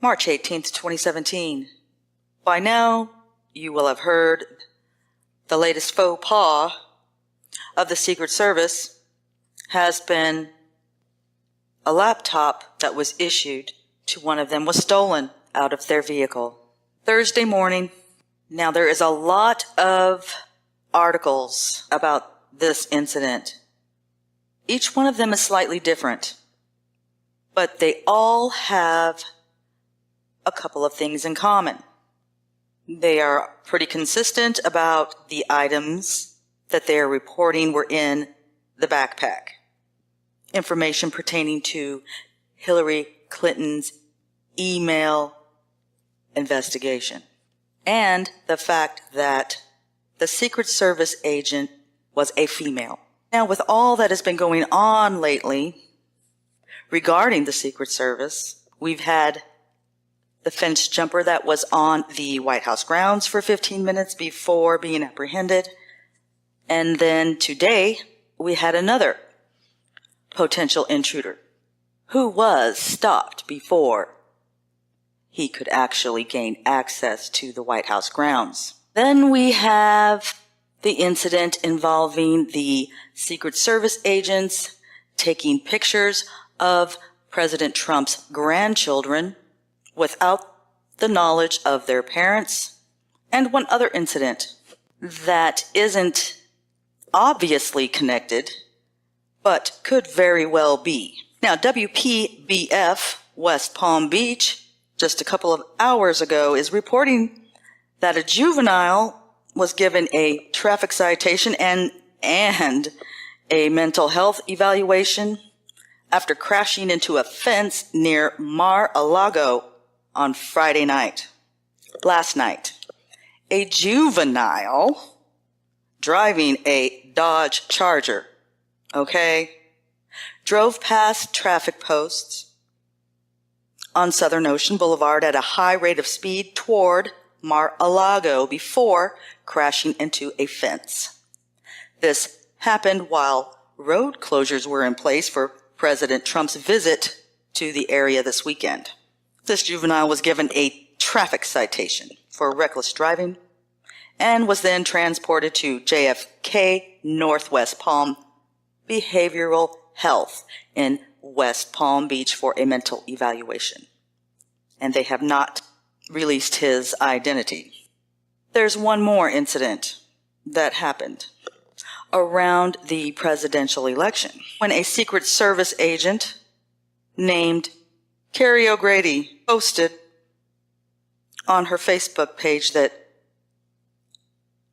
March 18th, 2017. By now, you will have heard the latest faux pas of the Secret Service has been a laptop that was issued to one of them was stolen out of their vehicle. Thursday morning. Now, there is a lot of articles about this incident. Each one of them is slightly different, but they all have a couple of things in common. They are pretty consistent about the items that they are reporting were in the backpack. Information pertaining to Hillary Clinton's email investigation, and the fact that the Secret Service agent was a female. Now, with all that has been going on lately regarding the Secret Service, we've had the fence jumper that was on the White House grounds for 15 minutes before being apprehended. And then today, we had another potential intruder who was stopped before he could actually gain access to the White House grounds. Then we have the incident involving the Secret Service agents taking pictures of President Trump's grandchildren without the knowledge of their parents, and one other incident that isn't obviously connected, but could very well be. Now, WPBF West Palm Beach, just a couple of hours ago, is reporting that a juvenile was given a traffic citation and a mental health evaluation after crashing into a fence near Mar-a-Lago on Friday night. Last night, a juvenile driving a Dodge Charger, drove past traffic posts on Southern Ocean Boulevard at a high rate of speed toward Mar-a-Lago before crashing into a fence. This happened while road closures were in place for President Trump's visit to the area this weekend. This juvenile was given a traffic citation for reckless driving and was then transported to JFK Northwest Palm Behavioral Health in West Palm Beach for a mental evaluation. And they have not released his identity. There's one more incident that happened around the presidential election when a Secret Service agent named Carrie O'Grady posted on her Facebook page that,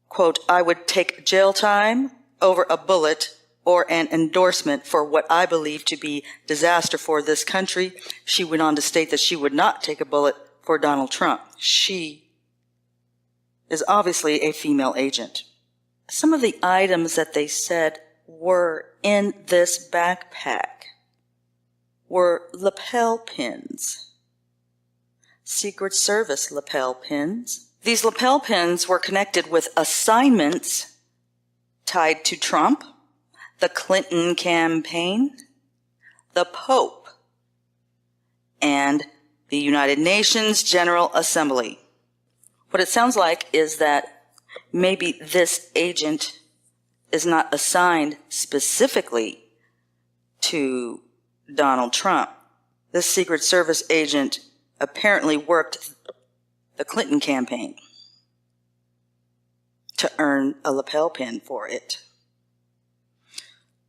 quote, "I would take jail time over a bullet or an endorsement for what I believe to be disaster for this country." She went on to state that she would not take a bullet for Donald Trump. She is obviously a female agent. Some of the items that they said were in this backpack were lapel pins, Secret Service lapel pins. These lapel pins were connected with assignments tied to Trump, the Clinton campaign, the Pope, and the United Nations General Assembly. What it sounds like is that maybe this agent is not assigned specifically to Donald Trump. This Secret Service agent apparently worked the Clinton campaign to earn a lapel pin for it.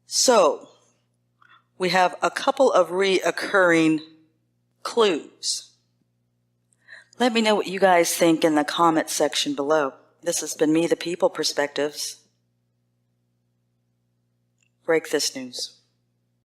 So, we have a couple of reoccurring clues. Let me know what you guys think in the comment section below. This has been Me, the People Perspectives. Break this news.